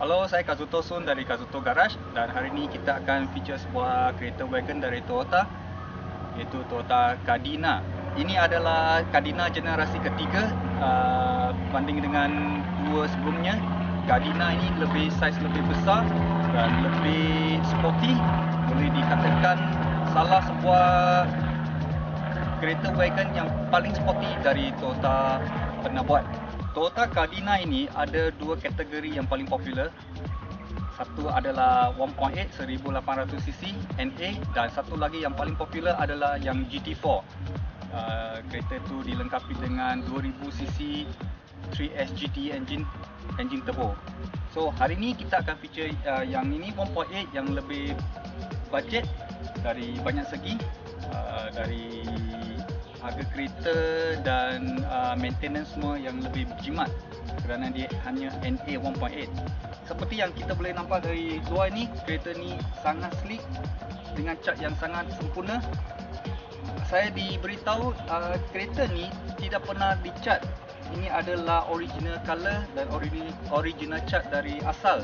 Halo, saya Kazuto Sun dari Kazuto Garage dan hari ini kita akan feature sebuah kereta wagon dari Toyota, iaitu Toyota Cardina. Ini adalah Cardina generasi ketiga berbanding dengan dua sebelumnya. Cardina ini saiz lebih besar dan lebih sporty. Boleh dikatakan salah sebuah kereta wagon yang paling sporty dari Toyota pernah buat. Toyota Cardina ini ada dua kategori yang paling popular. Satu adalah 1.8 1800cc NA dan satu lagi yang paling popular adalah yang GT4. Kereta itu dilengkapi dengan 2000cc 3S GT engine turbo. So hari ini kita akan feature yang ini 1.8 yang lebih budget dari banyak segi, dari harga kereta dan maintenance semua yang lebih berjimat kerana dia hanya NA 1.8. Seperti yang kita boleh nampak dari luar ni, kereta ni sangat sleek dengan cat yang sangat sempurna. Saya diberitahu kereta ni tidak pernah dicat. Ini adalah original color dan original cat dari asal.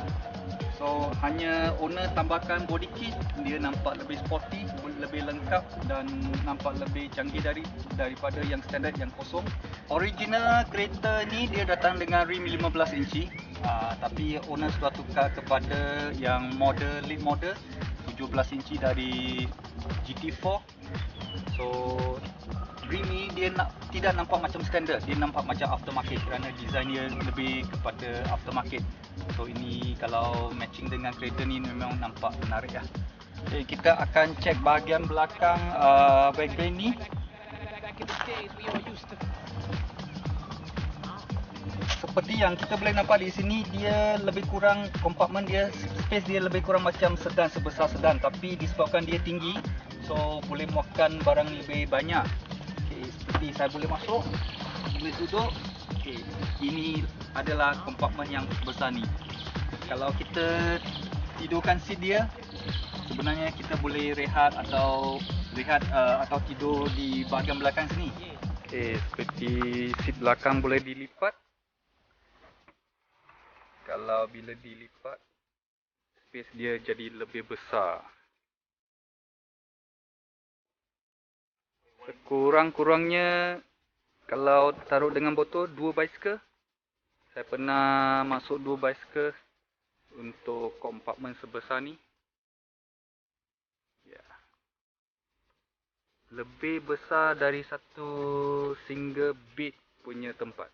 So hanya owner tambahkan body kit, dia nampak lebih sporty, lebih lengkap dan nampak lebih canggih daripada yang standard yang kosong. Original kereta ni dia datang dengan rim 15 inci, tapi owner sudah tukar kepada yang late model 17 inci dari GT4. So rim ni dia tidak nampak macam standard, dia nampak macam aftermarket kerana design dia lebih kepada aftermarket. So ini kalau matching dengan kereta ni memang nampak menarik lah. Okay, kita akan cek bahagian belakang wagon ni. Seperti yang kita boleh nampak di sini, dia lebih kurang kompartmen dia, space dia lebih kurang macam sedan, sebesar sedan, tapi disebabkan dia tinggi, so boleh muatkan barang lebih banyak. Okay, seperti saya boleh masuk, boleh duduk. Okay, ini adalah kompartmen yang besar ni. Kalau kita tidurkan seat dia, sebenarnya kita boleh rehat atau tidur di bahagian belakang sini. Okay, seperti seat belakang boleh dilipat. Kalau bila dilipat, space dia jadi lebih besar. Sekurang-kurangnya kalau taruh dengan botol 2 bicycle. Saya pernah masuk 2 bicycle untuk kompartmen sebesar ni. Ya. Lebih besar dari satu single bed punya tempat.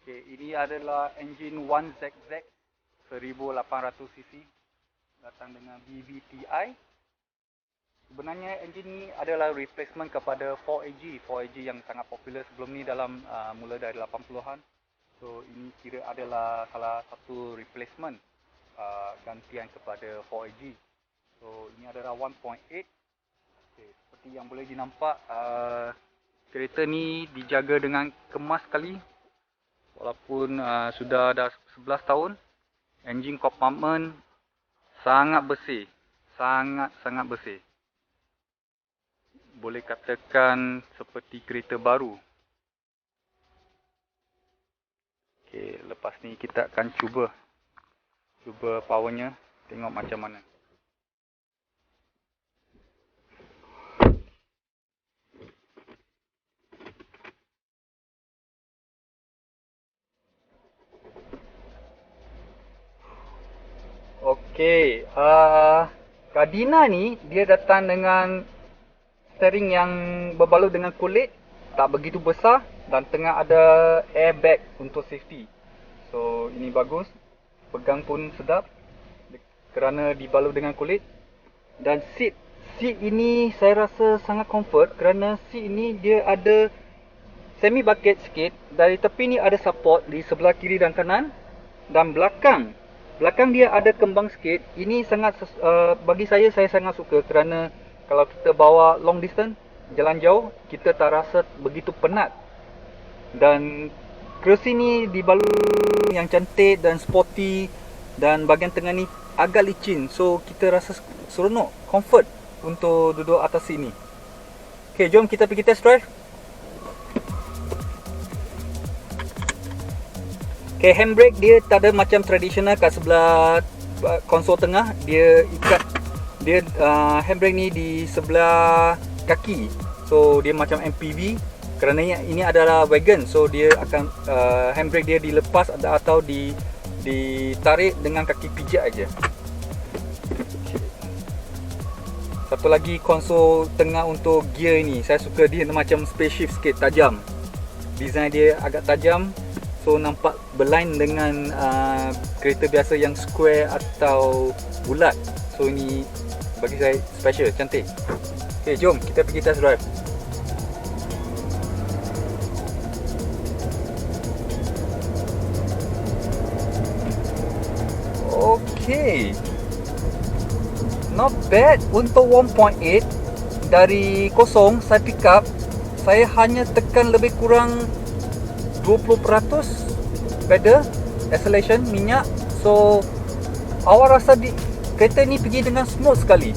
Okay, ini adalah engine 1ZZ 1800cc datang dengan VVTi. Sebenarnya engine ni adalah replacement kepada 4AG yang sangat popular sebelum ni dalam mula dari 80-an. So ini kira adalah salah satu replacement gantian kepada 4AG. So ini adalah 1.8. Okay, seperti yang boleh dinampak, kereta ni dijaga dengan kemas sekali. Walaupun sudah dah 11 tahun, engine compartment sangat bersih, sangat bersih. Boleh katakan seperti kereta baru. Okey, lepas ni kita akan cuba powernya, tengok macam mana. Okey, Cardina ni dia datang dengan steering yang berbalut dengan kulit, tak begitu besar dan tengah ada airbag untuk safety. So ini bagus, pegang pun sedap kerana dibalut dengan kulit. Dan seat ini saya rasa sangat comfort kerana seat ini dia ada semi bucket sikit. Dari tepi ni ada support di sebelah kiri dan kanan, dan belakang dia ada kembang sikit. Ini sangat bagi saya sangat suka kerana kalau kita bawa long distance, jalan jauh, kita tak rasa begitu penat. Dan kerusi ni dibalut yang cantik dan sporty, dan bahagian tengah ni agak licin, so kita rasa seronok, comfort untuk duduk atas sini. Okay, jom kita pergi test drive. Okay, handbrake dia tak ada macam tradisional kat sebelah konsol tengah. Dia ikat, dia handbrake ni di sebelah kaki. So dia macam MPV. Kerana ini adalah wagon, so dia akan handbrake dia dilepas atau ditarik dengan kaki pijak aja. Satu lagi konsol tengah untuk gear ni, saya suka dia macam spaceship sikit, tajam. Design dia agak tajam, so nampak berline dengan kereta biasa yang square atau bulat. So ini bagi saya special, cantik. Okay, jom kita pergi test drive. Okay, not bad untuk 1.8. Dari kosong saya pick up, saya hanya tekan lebih kurang 20% pedal acceleration minyak. So awak rasa kereta ni pergi dengan smooth sekali.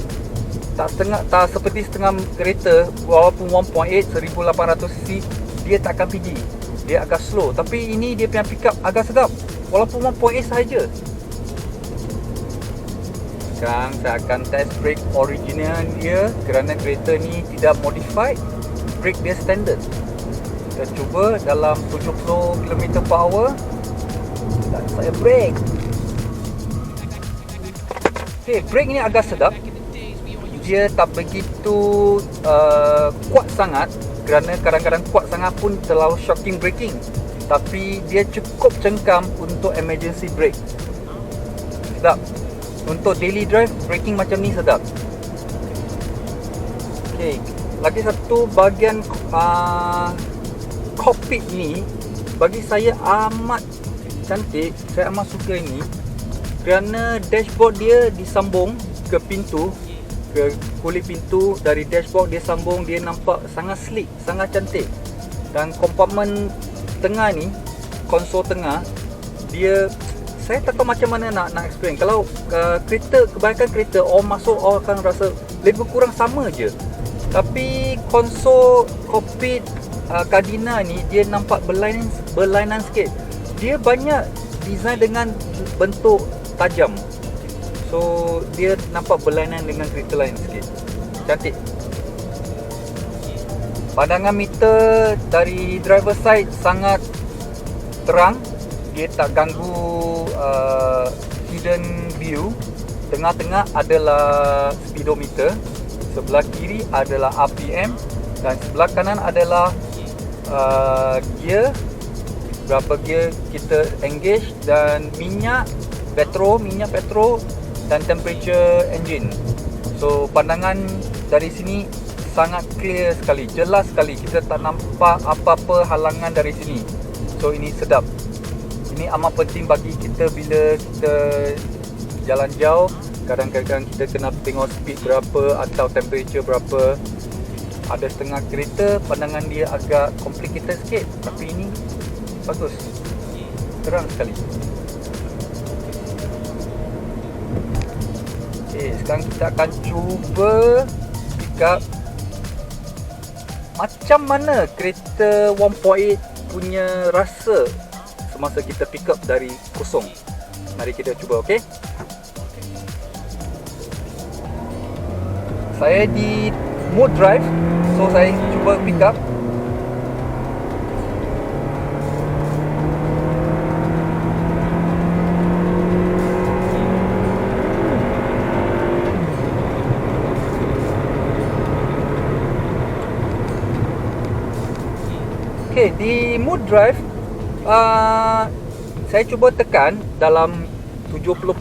Tak seperti setengah kereta, walaupun 1.8 1800cc dia tak akan pergi, dia agak slow. Tapi ini dia punya pick up agak sedap walaupun 1.8 sahaja. Sekarang saya akan test brake original dia, kerana kereta ni tidak modified, brake dia standard. Kita cuba dalam 70 km/h dan saya brake. Okay, brake ni agak sedap. Dia tak begitu kuat sangat, kerana kadang-kadang kuat sangat pun terlalu shocking braking. Tapi dia cukup cengkam untuk emergency brake. Sedap. Untuk daily drive, braking macam ni sedap. Okay, lagi satu bahagian cockpit ni bagi saya amat cantik. Saya amat suka ini kerana dashboard dia disambung ke pintu, ke kulit pintu. Dari dashboard dia sambung, dia nampak sangat sleek, sangat cantik. Dan kompartmen tengah ni, konsol tengah, dia saya tak tahu macam mana nak explain. Kalau kereta, kebanyakan kereta orang masuk, orang akan rasa lebih kurang sama je. Tapi konsol cockpit Kadina ni dia nampak berlainan sikit. Dia banyak design dengan bentuk tajam, so dia nampak berlainan dengan kereta lain sikit. Cantik. Pandangan meter dari driver side sangat terang, dia tak ganggu hidden view. Tengah-tengah adalah speedometer, sebelah kiri adalah RPM dan sebelah kanan adalah gear, berapa gear kita engage, dan minyak petrol dan temperature engine. So pandangan dari sini sangat clear sekali, jelas sekali. Kita tak nampak apa-apa halangan dari sini. So ini sedap. Ini amat penting bagi kita bila kita jalan jauh. Kadang-kadang kita kena tengok speed berapa atau temperature berapa. Ada setengah kereta pandangan dia agak complicated sikit, tapi ini bagus, terang sekali. Okay, sekarang kita akan cuba pick up macam mana kereta 1.8 punya rasa semasa kita pick up dari kosong. Mari kita cuba, okey? Saya di mode drive, so saya cuba pick up. Okey, di mode drive saya cuba tekan dalam 70%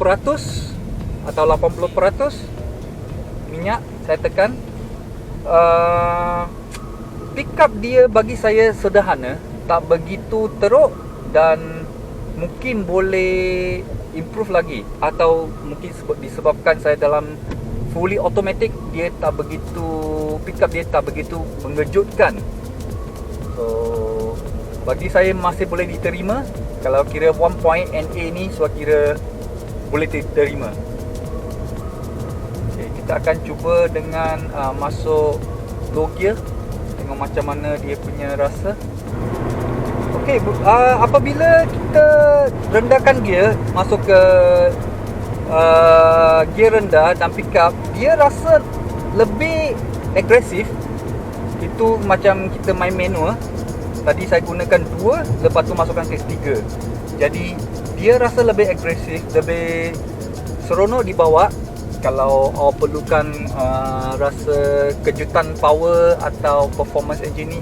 atau 80% minyak. Saya tekan. Pick up dia bagi saya sederhana, tak begitu teruk, dan mungkin boleh improve lagi. Atau mungkin disebabkan saya dalam fully automatic, dia tak begitu, pick up dia tak begitu mengejutkan. So bagi saya masih boleh diterima. Kalau kira 1.8 NA ni, so kira boleh diterima. Okay, kita akan cuba dengan masuk low gear, tengok macam mana dia punya rasa. Okay, apabila kita rendahkan gear, masuk ke gear rendah dan pick up, dia rasa lebih agresif. Itu macam kita main manual. Tadi saya gunakan 2, lepas tu masukkan ke 3. Jadi dia rasa lebih agresif, lebih seronok dibawa. Kalau awak perlukan rasa kejutan power atau performance engine ni,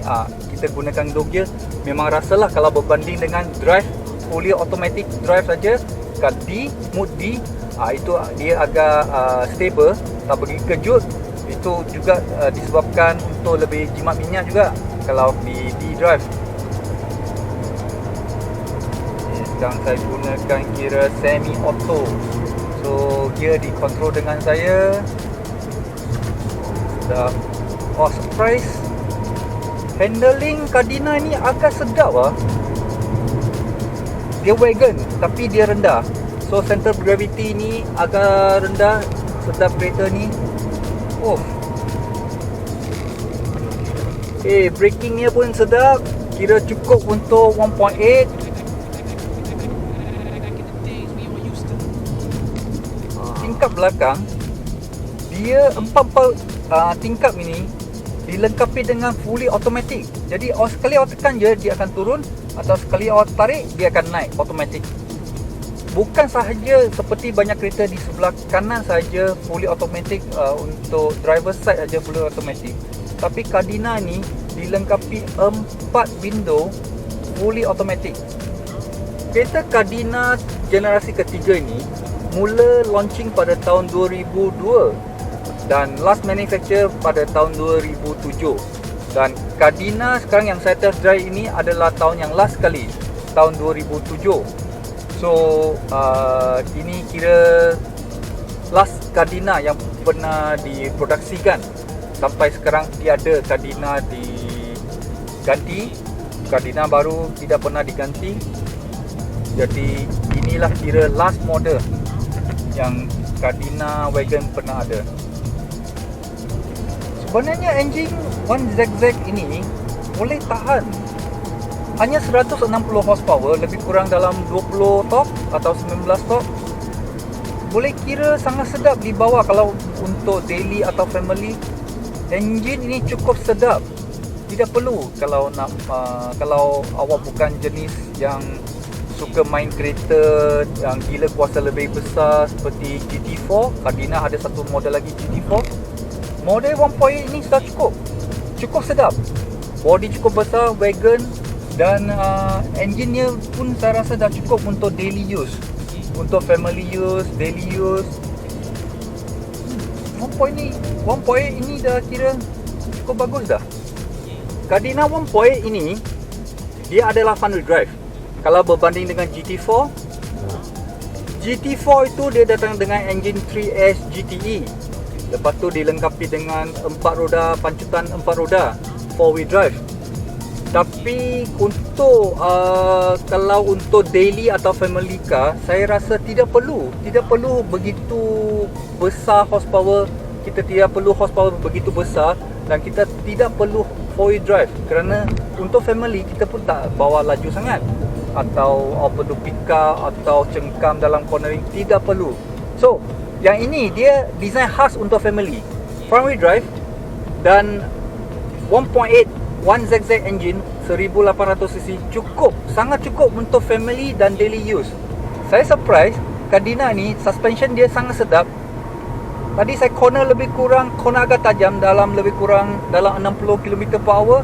kita gunakan low gear. Memang rasalah kalau berbanding dengan drive fully automatic drive saja, kat D, mode D, itu dia agak stable, tak begitu kejut. Itu juga disebabkan untuk lebih jimat minyak juga kalau di D drive. Sekarang saya gunakan kira semi auto, so gear dikontrol dengan saya. Oh, surprise, handling Kadina ni agak sedap Dia wagon tapi dia rendah, so center of gravity ni agak rendah. Sedap kereta ni. Brakingnya pun sedap. Kira cukup untuk 1.8. Tingkap belakang dia 4 tingkap ini dilengkapi dengan fully automatic. Jadi sekali awak tekan je, dia akan turun, atau sekali awak tarik, dia akan naik automatic. Bukan sahaja seperti banyak kereta di sebelah kanan saja fully automatic, untuk driver side saja fully automatic. Tapi Kadina ni dilengkapi 4 window fully automatic. Kereta Kadina generasi ketiga ni mula launching pada tahun 2002 dan last manufacture pada tahun 2007. Dan Kadina sekarang yang saya test drive ini adalah tahun yang last kali, tahun 2007. So ini kira last Kadina yang pernah diproduksikan. Sampai sekarang tiada Kadina diganti. Kadina baru tidak pernah diganti. Jadi inilah kira last model yang Kadina wagon pernah ada. Sebenarnya engine 1ZZ ini boleh tahan hanya 160 horsepower, lebih kurang dalam 20 torque atau 19 torque. Boleh kira sangat sedap dibawa kalau untuk daily atau family. Engine ini cukup sedap. Tidak perlu kalau nak kalau awak bukan jenis yang suka main kereta yang gila kuasa lebih besar seperti GT4. Kadina ada satu model lagi, GT4. Model 1.8 ini sudah cukup sedap. Body cukup besar, wagon, dan engine-nya pun saya rasa dah cukup untuk daily use, untuk family use, daily use. 1.8 ini dah kira cukup bagus dah. Kadina 1.8 ini dia adalah front wheel drive. Kalau berbanding dengan GT4 itu dia datang dengan engine 3S GTE. Lepas tu dilengkapi dengan 4 roda, pancutan 4 roda, 4-wheel drive. Tapi untuk kalau untuk daily atau family car, saya rasa tidak perlu begitu besar horsepower. Kita tidak perlu horsepower begitu besar, dan kita tidak perlu 4-wheel drive, kerana untuk family kita pun tak bawa laju sangat, atau perlu pick-up atau cengkam dalam cornering, tidak perlu. So yang ini dia design khas untuk family, front wheel drive dan 1.8 1ZZ engine 1800cc, sangat cukup untuk family dan daily use. Saya surprise, Kadina ni suspension dia sangat sedap. Tadi saya corner agak tajam, lebih kurang dalam 60 km/h,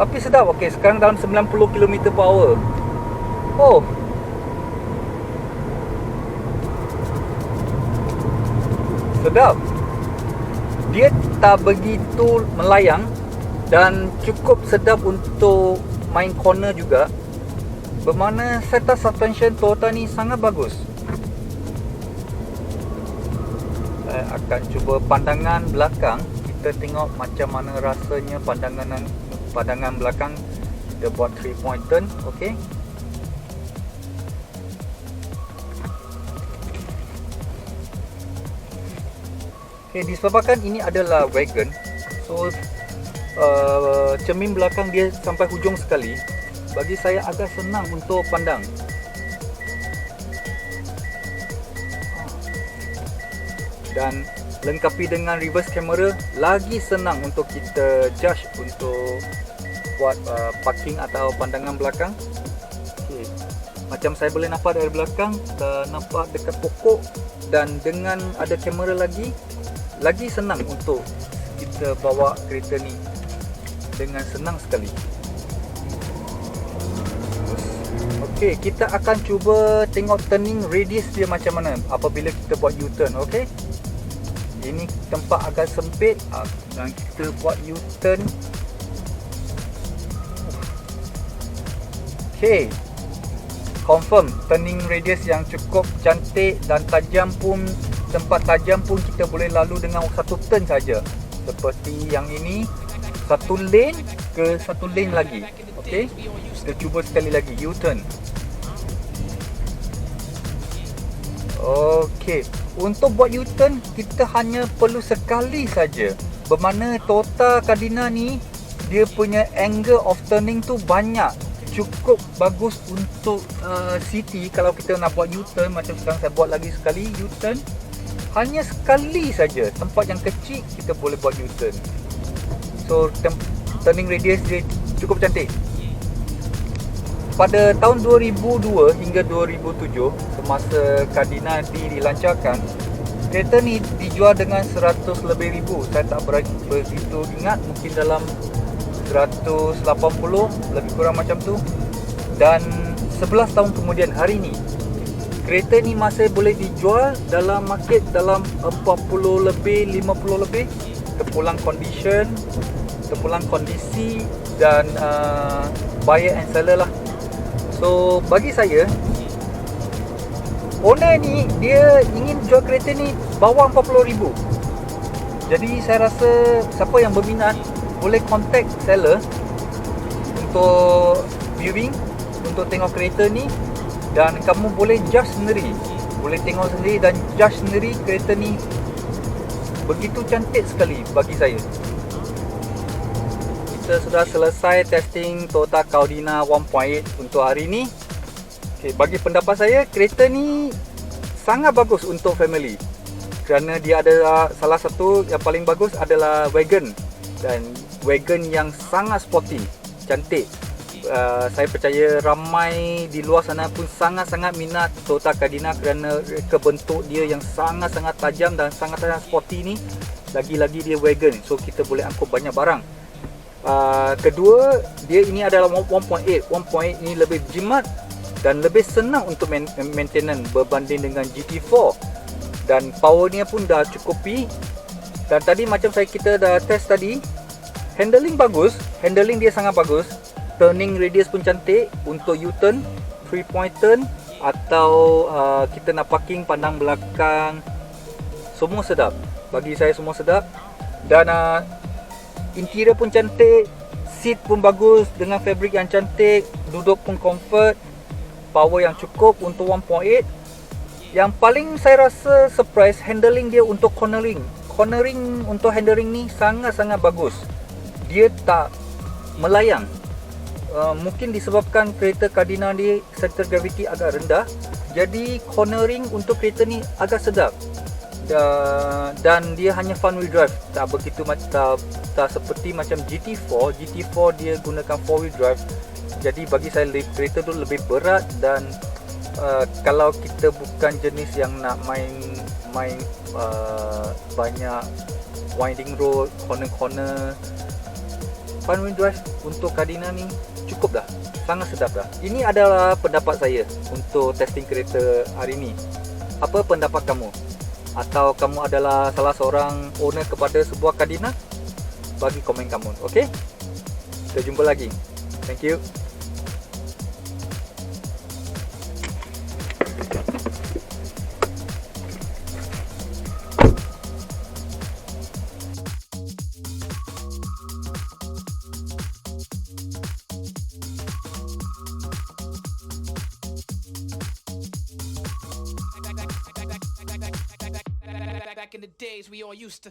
tapi sedap. Okey, sekarang dalam 90 km/h. Sedap. Dia tak begitu melayang dan cukup sedap untuk main corner juga. Bermakna setup suspension Toyota ni sangat bagus. Saya akan cuba pandangan belakang. Kita tengok macam mana rasanya pandangan belakang. Kita buat 3 point turn. Okey. Disebabkan ini adalah wagon, so cermin belakang dia sampai hujung sekali. bagi saya agak senang untuk pandang. Dan lengkapi dengan reverse camera, lagi senang untuk kita judge untuk buat parking atau pandangan belakang. Okay. Macam saya boleh nampak dari belakang, nampak dekat pokok, dan dengan ada kamera lagi senang untuk kita bawa kereta ni dengan senang sekali. Okey, kita akan cuba tengok turning radius dia macam mana apabila kita buat U-turn. Okey, ini tempat agak sempit dan kita buat U-turn. Okey, confirm turning radius yang cukup cantik dan tajam pun, tempat tajam pun kita boleh lalu dengan satu turn saja. Seperti yang ini, satu lane ke satu lane lagi. Okey, kita cuba sekali lagi U-turn. Okey, untuk buat U-turn kita hanya perlu sekali saja. Bermakna Toyota Cardina ni dia punya angle of turning tu banyak, cukup bagus untuk city. Kalau kita nak buat U-turn macam sekarang saya buat lagi sekali U-turn, hanya sekali saja tempat yang kecil kita boleh buat U-turn. So turning radius dia cukup cantik. Pada tahun 2002 hingga 2007, semasa Cardina dilancarkan, kereta ni dijual dengan 100 lebih ribu. Saya tak begitu ingat, mungkin dalam 180 lebih kurang macam tu. Dan 11 tahun kemudian hari ni, kereta ni masih boleh dijual dalam market dalam 40 lebih, 50 lebih, terpulang kondisi dan buyer and seller lah. So bagi saya, owner ni dia ingin jual kereta ni bawah 40,000. Jadi saya rasa siapa yang berminat boleh contact seller untuk viewing, untuk tengok kereta ni, dan kamu boleh judge sendiri, boleh tengok sendiri dan judge sendiri kereta ni begitu cantik sekali bagi saya. Kita sudah selesai testing Toyota Cardina 1.8 untuk hari ni. Okay, bagi pendapat saya, kereta ni sangat bagus untuk family, kerana dia ada salah satu yang paling bagus adalah wagon, dan wagon yang sangat sporty, cantik. Saya percaya ramai di luar sana pun sangat-sangat minat Toyota Cardina kerana kebentuk dia yang sangat-sangat tajam dan sangat-sangat sporty ni. Lagi-lagi dia wagon, so kita boleh angkut banyak barang. Kedua, dia ini adalah 1.8. 1.8 ini lebih jimat dan lebih senang untuk maintenance berbanding dengan GT4, dan powernya pun dah cukupi. Dan tadi macam kita dah test tadi, handling bagus, handling dia sangat bagus. Turning radius pun cantik untuk U-turn, 3-point turn, atau kita nak parking pandang belakang, semua sedap. Bagi saya semua sedap. Dan interior pun cantik, seat pun bagus dengan fabric yang cantik, duduk pun comfort, power yang cukup untuk 1.8. Yang paling saya rasa surprise, handling dia untuk cornering. Cornering untuk handling ni sangat-sangat bagus. Dia tak melayang. Mungkin disebabkan kereta Cardina ni center gravity agak rendah, jadi cornering untuk kereta ni agak sedap. Dan dia hanya front wheel drive, tak begitu tak seperti macam GT4. GT4 dia gunakan 4 wheel drive, jadi bagi saya kereta tu lebih berat. Dan kalau kita bukan jenis yang nak main banyak winding road, corner-corner, front wheel drive untuk Cardina ni cukup dah, sangat sedap dah. Ini adalah pendapat saya untuk testing kereta hari ni. Apa pendapat kamu? Atau kamu adalah salah seorang owner kepada sebuah Cardina? Bagi komen kamu, okey? Kita jumpa lagi. Thank you. Back in the days we all used to